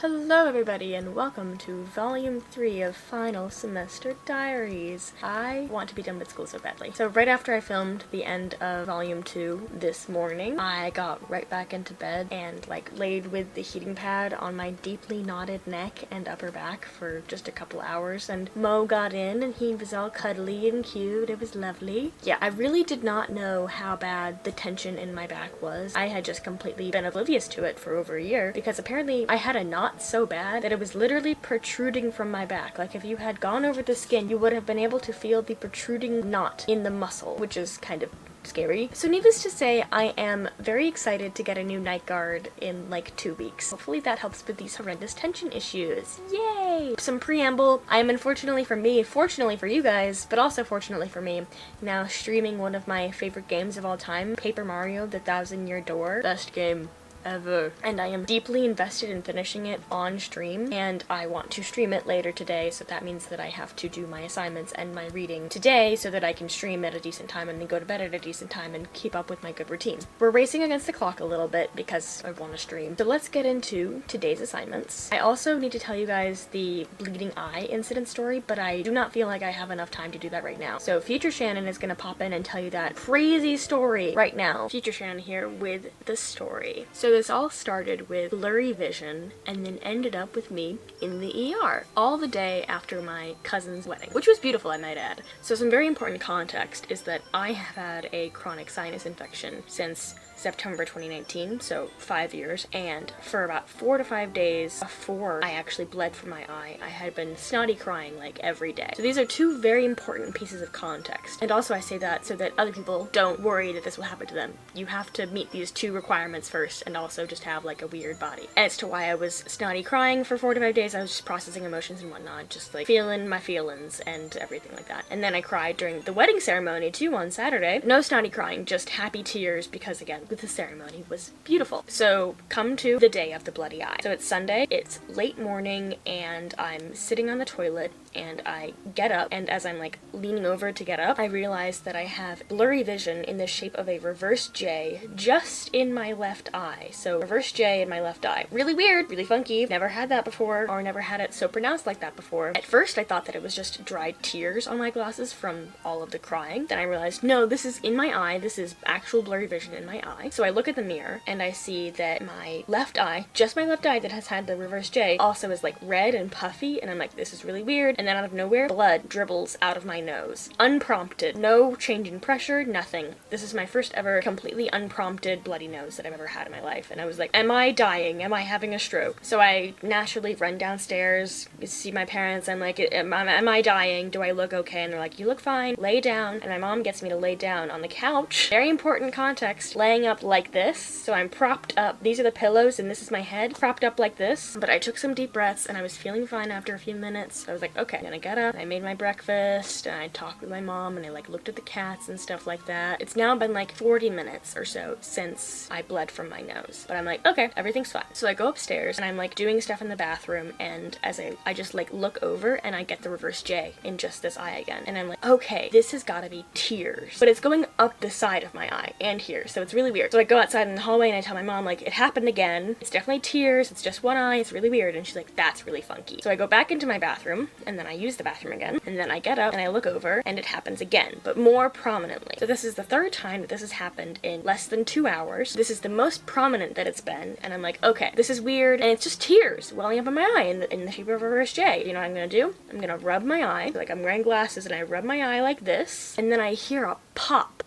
Hello everybody and welcome to Volume 3 of Final Semester Diaries. I want to be done with school so badly. So right after I filmed the end of Volume 2 this morning, I got right back into bed and laid with the heating pad on my deeply knotted neck and upper back for just a couple hours, and Mo got in and he was all cuddly and cute. It was lovely. Yeah, I really did not know how bad the tension in my back was. I had just completely been oblivious to it for over a year because apparently I had a knot so bad that it was literally protruding from my back. Like if you had gone over the skin, you would have been able to feel the protruding knot in the muscle, which is kind of scary. So needless to say, I am very excited to get a new night guard in like 2 weeks. Hopefully that helps with these horrendous tension issues. Yay! Some preamble. I am unfortunately for me, fortunately for you guys, but also fortunately for me, now streaming one of my favorite games of all time, Paper Mario: The Thousand-Year Door. Best game ever. And I am deeply invested in finishing it on stream, and I want to stream it later today, so that means that I have to do my assignments and my reading today so that I can stream at a decent time and then go to bed at a decent time and keep up with my good routine. We're racing against the clock a little bit because I want to stream. So let's get into today's assignments. I also need to tell you guys the bleeding eye incident story, but I do not feel like I have enough time to do that right now. So future Shannon is going to pop in and tell you that crazy story right now. Future Shannon here with the story. So this all started with blurry vision and then ended up with me in the ER all the day after my cousin's wedding, which was beautiful, I might add. So some very important context is that I have had a chronic sinus infection since September 2019, so 5 years, and for about 4 to 5 days before I actually bled from my eye, I had been snotty crying like every day. So these are two very important pieces of context. And also I say that so that other people don't worry that this will happen to them. You have to meet these two requirements first and also just have like a weird body. As to why I was snotty crying for 4 to 5 days, I was just processing emotions and whatnot, just like feeling my feelings and everything like that. And then I cried during the wedding ceremony too on Saturday. No snotty crying, just happy tears because again, the ceremony was beautiful. So come to the day of the bloody eye. So it's Sunday, it's late morning, and I'm sitting on the toilet and I get up, and as I'm like leaning over to get up, I realize that I have blurry vision in the shape of a reverse J just in my left eye. So reverse J in my left eye. Really weird, really funky. Never had that before, or never had it so pronounced like that before. At first I thought that it was just dried tears on my glasses from all of the crying. Then I realized, no, this is in my eye. This is actual blurry vision in my eye. So I look at the mirror and I see that my left eye, just my left eye that has had the reverse J, also is like red and puffy, and I'm like, this is really weird. And then out of nowhere, blood dribbles out of my nose. Unprompted. No change in pressure, nothing. This is my first ever completely unprompted bloody nose that I've ever had in my life. And I was like, am I dying? Am I having a stroke? So I naturally run downstairs, see my parents. I'm like, am I dying? Do I look okay? And they're like, you look fine. Lay down. And my mom gets me to lay down on the couch. Very important context. Laying up like this. So I'm propped up. These are the pillows and this is my head. Propped up like this. But I took some deep breaths and I was feeling fine after a few minutes. So I was like, okay, I'm gonna get up. I made my breakfast and I talked with my mom and I looked at the cats and stuff like that. It's now been 40 minutes or so since I bled from my nose. But I'm like, okay, everything's fine. So I go upstairs and I'm doing stuff in the bathroom, and as I just look over and I get the reverse J in just this eye again. And I'm like, okay, this has gotta be tears. But it's going up the side of my eye and here. So it's really weird. So I go outside in the hallway and I tell my mom it happened again. It's definitely tears. It's just one eye. It's really weird. And she's like, that's really funky. So I go back into my bathroom and then I use the bathroom again. And then I get up and I look over and it happens again, but more prominently. So this is the third time that this has happened in less than 2 hours. This is the most prominent that it's been. And I'm like, okay, this is weird. And it's just tears welling up in my eye in the shape of a reverse J. You know what I'm gonna do? I'm gonna rub my eye. I'm wearing glasses and I rub my eye like this. And then I hear a pop.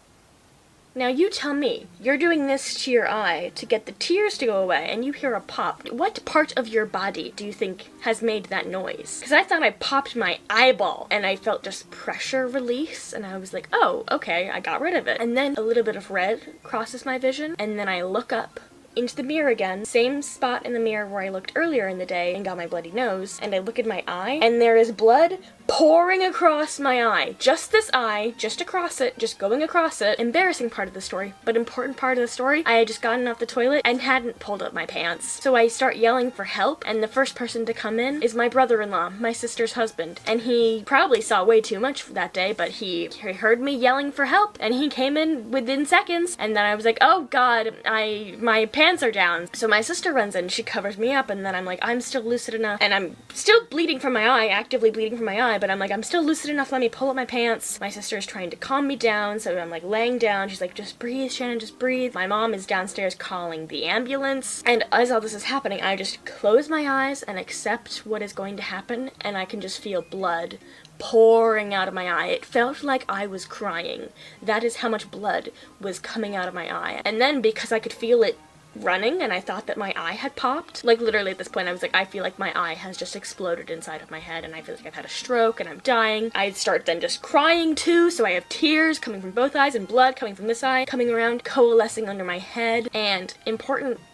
Now you tell me, you're doing this to your eye to get the tears to go away and you hear a pop. What part of your body do you think has made that noise? Because I thought I popped my eyeball and I felt just pressure release and I was like, oh, okay, I got rid of it. And then a little bit of red crosses my vision and then I look up into the mirror again, same spot in the mirror where I looked earlier in the day and got my bloody nose, and I look at my eye and there is blood pouring across my eye. Just this eye, just across it, just going across it. Embarrassing part of the story, but important part of the story, I had just gotten off the toilet and hadn't pulled up my pants. So I start yelling for help, and the first person to come in is my brother-in-law, my sister's husband. And he probably saw way too much that day, but he heard me yelling for help, and he came in within seconds, and then I was like, oh god, my pants are down. So my sister runs in, she covers me up, and then I'm like, I'm still lucid enough, and I'm still bleeding from my eye, actively bleeding from my eye, but I'm like, I'm still lucid enough, let me pull up my pants. My sister is trying to calm me down, so I'm like laying down. She's like, just breathe, Shannon, just breathe. My mom is downstairs calling the ambulance, and as all this is happening, I just close my eyes and accept what is going to happen, and I can just feel blood pouring out of my eye. It felt like I was crying. That is how much blood was coming out of my eye. And then because I could feel it running and I thought that my eye had popped, like literally at this point I was like, I feel like my eye has just exploded inside of my head and I feel like I've had a stroke and I'm dying. I start then just crying too, so I have tears coming from both eyes and blood coming from this eye, coming around, coalescing under my head. And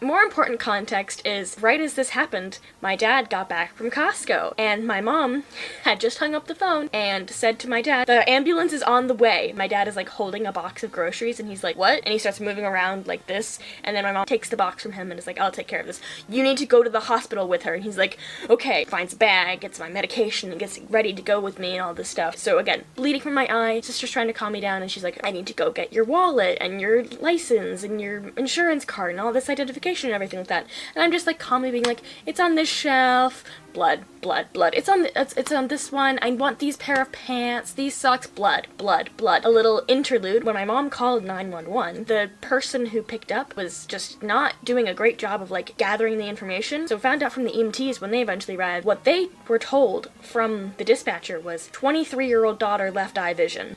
more important context is, right as this happened, my dad got back from Costco and my mom had just hung up the phone and said to my dad, the ambulance is on the way. My dad is like holding a box of groceries and he's like, what? And he starts moving around like this, and then my mom takes the box from him and is like, I'll take care of this. You need to go to the hospital with her. And he's like, okay. Finds a bag, gets my medication, and gets ready to go with me and all this stuff. So again, bleeding from my eye, sister's trying to calm me down and she's like, I need to go get your wallet and your license and your insurance card and all this identification and everything like that. And I'm just like calmly being like, it's on this shelf. Blood, blood, blood. It's on this one. I want these pair of pants, these socks, blood, blood, blood. A little interlude. When my mom called 911, the person who picked up was just not doing a great job of like gathering the information. So found out from the EMTs when they eventually arrived, what they were told from the dispatcher was 23-year-old daughter left eye vision.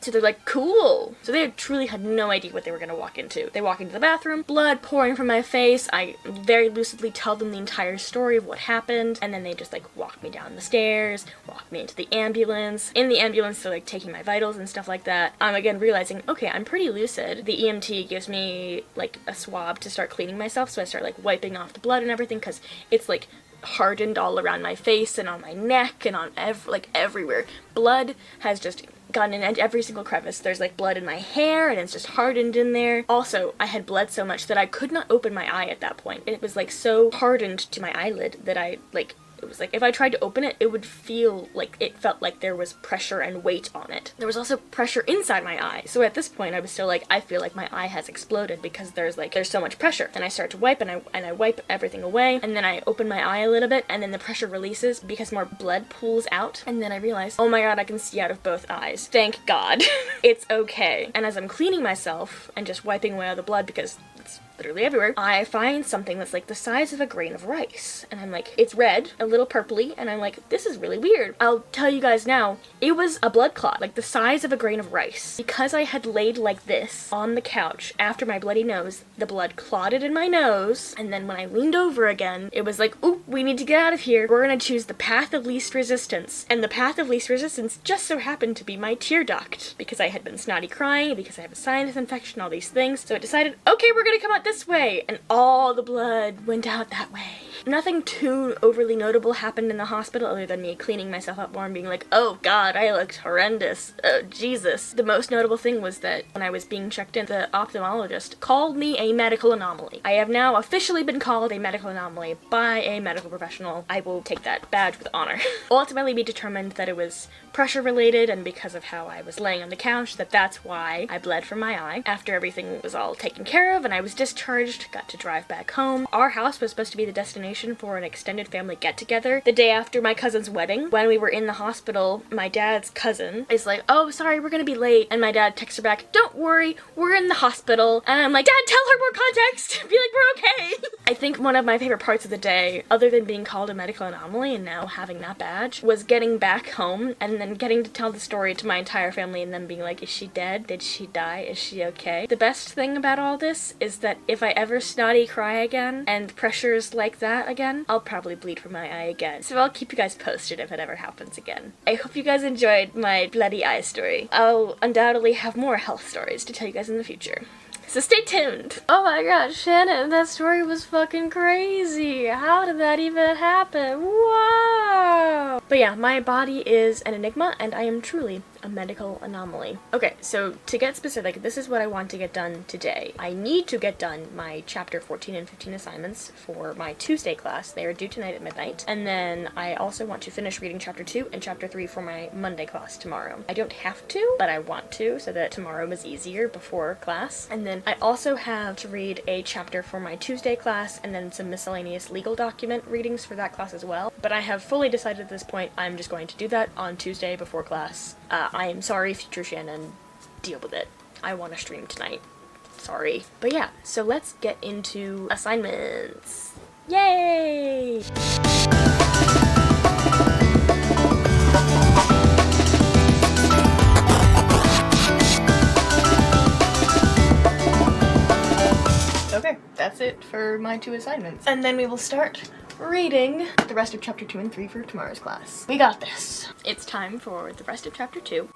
So they're like, cool. So they truly had no idea what they were going to walk into. They walk into the bathroom, blood pouring from my face. I very lucidly tell them the entire story of what happened, and then they just like walk me down the stairs, walk me into the ambulance. In the ambulance, they're like taking my vitals and stuff like that. I'm again realizing, okay, I'm pretty lucid. The EMT gives me like a swab to start cleaning myself, so I start like wiping off the blood and everything because it's like hardened all around my face and on my neck and on everywhere. Blood has just gotten in every single crevice. There's like blood in my hair and it's just hardened in there. Also, I had bled so much that I could not open my eye at that point. It was like so hardened to my eyelid that it was like if I tried to open it, it would feel like it felt like there was pressure and weight on it. There was also pressure inside my eye. So at this point, I was still like, I feel like my eye has exploded because there's so much pressure. And I start to wipe and I wipe everything away. And then I open my eye a little bit and then the pressure releases because more blood pools out. And then I realize, oh my god, I can see out of both eyes. Thank God. It's okay. And as I'm cleaning myself and just wiping away all the blood because it's literally everywhere, I find something that's like the size of a grain of rice. And I'm like, it's red, a little purpley, and I'm like, this is really weird. I'll tell you guys now, it was a blood clot, like the size of a grain of rice. Because I had laid like this on the couch after my bloody nose, the blood clotted in my nose, and then when I leaned over again, it was like, oop, we need to get out of here. We're gonna choose the path of least resistance. And the path of least resistance just so happened to be my tear duct, because I had been snotty crying, because I have a sinus infection, all these things. So it decided, okay, we're gonna come out this way, and all the blood went out that way. Nothing too overly notable happened in the hospital other than me cleaning myself up more and being like, oh god, I looked horrendous. Oh, Jesus. The most notable thing was that when I was being checked in, the ophthalmologist called me a medical anomaly. I have now officially been called a medical anomaly by a medical professional. I will take that badge with honor. Ultimately, we determined that it was pressure related, and because of how I was laying on the couch, that's why I bled from my eye. After everything was all taken care of and I was discharged, got to drive back home. Our house was supposed to be the destination for an extended family get-together the day after my cousin's wedding. When we were in the hospital, my dad's cousin is like, oh, sorry, we're gonna be late. And my dad texts her back, don't worry, we're in the hospital. And I'm like, Dad, tell her more context. Be like, we're okay. I think one of my favorite parts of the day, other than being called a medical anomaly and now having that badge, was getting back home and then getting to tell the story to my entire family and them being like, is she dead? Did she die? Is she okay? The best thing about all this is that if I ever snotty cry again and pressures like that again, I'll probably bleed from my eye again. So I'll keep you guys posted if it ever happens again. I hope you guys enjoyed my bloody eye story. I'll undoubtedly have more health stories to tell you guys in the future. So stay tuned. Oh my god, Shannon, that story was fucking crazy. How did that even happen? Why? Wow! But yeah, my body is an enigma, and I am truly a medical anomaly. Okay, so to get specific, this is what I want to get done today. I need to get done my chapter 14 and 15 assignments for my Tuesday class. They are due tonight at midnight. And then I also want to finish reading chapter 2 and chapter 3 for my Monday class tomorrow. I don't have to, but I want to, so that tomorrow is easier before class. And then I also have to read a chapter for my Tuesday class, and then some miscellaneous legal document readings for that class as well. But I have fully decided at this point I'm just going to do that on Tuesday before class. I am sorry, future Shannon. Deal with it. I want to stream tonight. Sorry. But yeah, so let's get into assignments. Yay! Okay, that's it for my 2 assignments. And then we will start reading the rest of chapter 2 and 3 for tomorrow's class. We got this. It's time for the rest of chapter 2.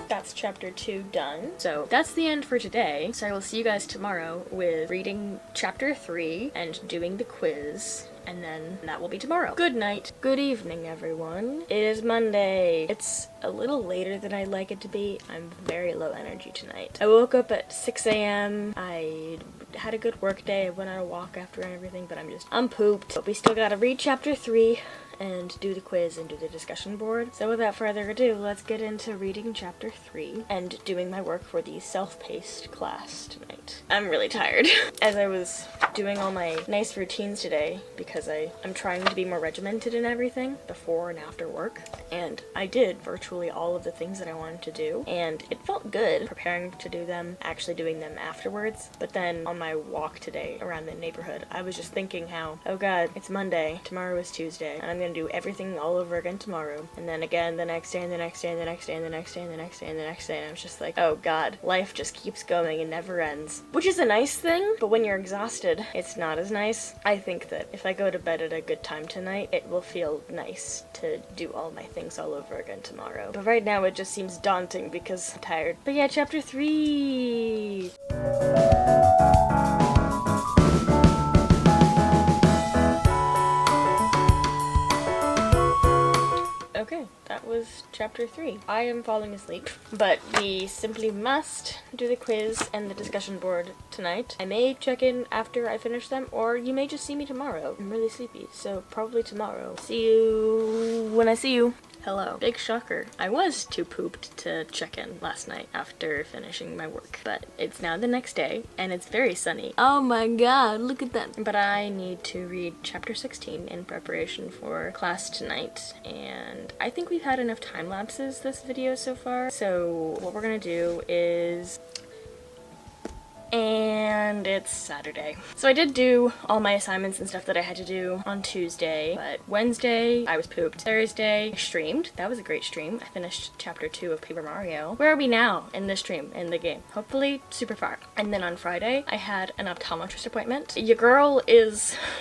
That's chapter 2 done. So that's the end for today. So I will see you guys tomorrow with reading chapter 3 and doing the quiz. And then that will be tomorrow. Good night. Good evening, everyone. It is Monday. It's a little later than I'd like it to be. I'm very low energy tonight. I woke up at 6 a.m. I had a good work day. I went on a walk after and everything, but I'm pooped. But we still gotta read chapter 3 and do the quiz and do the discussion board. So without further ado, let's get into reading chapter 3 and doing my work for the self-paced class tonight. I'm really tired. As I was doing all my nice routines today, because I'm trying to be more regimented in everything before and after work, and I did virtually all of the things that I wanted to do, and it felt good preparing to do them, actually doing them afterwards. But then on my walk today around the neighborhood, I was just thinking how, oh god, it's Monday, tomorrow is Tuesday, and I'm gonna do everything all over again tomorrow, and then again the next day, and the next day, and the next day, and the next day, and the next day, and the next day, and I was just like, oh god, life just keeps going and never ends. Which is a nice thing, but when you're exhausted, it's not as nice. I think that if I go to bed at a good time tonight, it will feel nice to do all my things all over again tomorrow. But right now it just seems daunting because I'm tired. But yeah, chapter 3! Okay, that was chapter 3. I am falling asleep, but we simply must do the quiz and the discussion board tonight. I may check in after I finish them, or you may just see me tomorrow. I'm really sleepy, so probably tomorrow. See you when I see you. Hello. Big shocker. I was too pooped to check in last night after finishing my work, but it's now the next day, and it's very sunny. Oh my god, look at that. But I need to read chapter 16 in preparation for class tonight, and I think we've had enough time lapses this video so far, so what we're gonna do is... And it's Saturday. So I did do all my assignments and stuff that I had to do on Tuesday, but Wednesday I was pooped. Thursday I streamed. That was a great stream. I finished chapter 2 of Paper Mario. Where are we now in this stream, in the game? Hopefully super far. And then on Friday I had an optometrist appointment. Your girl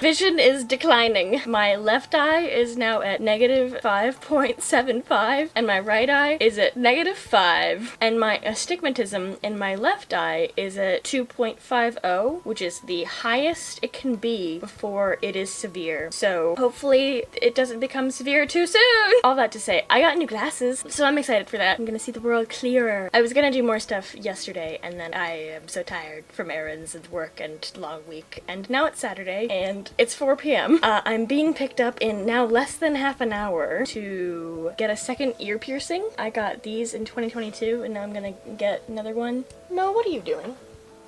vision is declining. My left eye is now at negative 5.75 and my right eye is at negative 5, and my astigmatism in my left eye is at 2.50, which is the highest it can be before it is severe. So hopefully it doesn't become severe too soon. All that to say, I got new glasses, so I'm excited for that. I'm gonna see the world clearer. I was gonna do more stuff yesterday, and then I am so tired from errands and work and long week, and now it's Saturday, and it's 4 p.m. I'm being picked up in now less than half an hour to get a second ear piercing. I got these in 2022, and now I'm gonna get another one. No, what are you doing?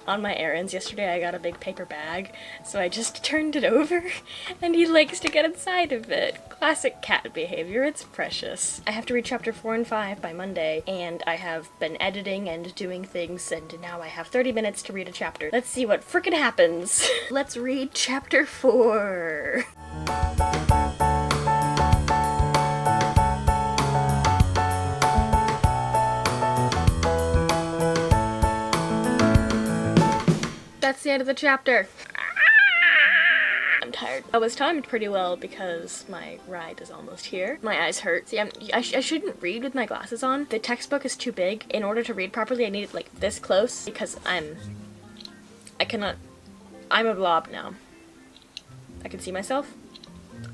On my errands yesterday, I got a big paper bag, so I just turned it over, and he likes to get inside of it. Classic cat behavior, it's precious. I have to read chapter 4 and 5 by Monday, and I have been editing and doing things, and now I have 30 minutes to read a chapter. Let's see what frickin' happens. Let's read chapter 4. That's the end of the chapter. I'm tired. I was timed pretty well because my ride is almost here. My eyes hurt. See, I shouldn't read with my glasses on. The textbook is too big. In order to read properly, I need it like this close because I'm a blob now. I can see myself.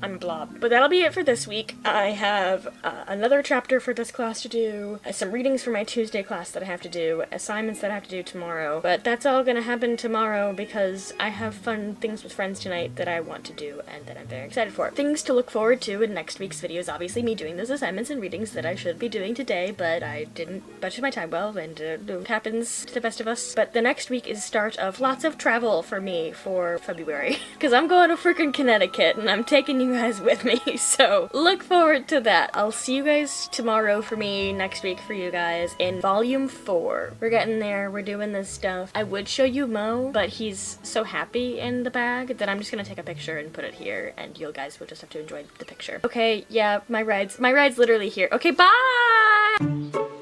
I'm a blob. But that'll be it for this week. I have another chapter for this class to do, some readings for my Tuesday class that I have to do, assignments that I have to do tomorrow. But that's all gonna happen tomorrow because I have fun things with friends tonight that I want to do and that I'm very excited for. Things to look forward to in next week's video is obviously me doing those assignments and readings that I should be doing today, but I didn't budget my time well, and it happens to the best of us. But the next week is start of lots of travel for me for February. Because I'm going to freaking Connecticut and I'm taking you guys with me, so look forward to that. I'll see you guys tomorrow for me, next week for you guys, in volume 4. We're getting there, we're doing this stuff. I would show you Mo, but he's so happy in the bag that I'm just gonna take a picture and put it here, and you guys will just have to enjoy the picture. Okay, yeah, my ride's literally here. Okay, bye!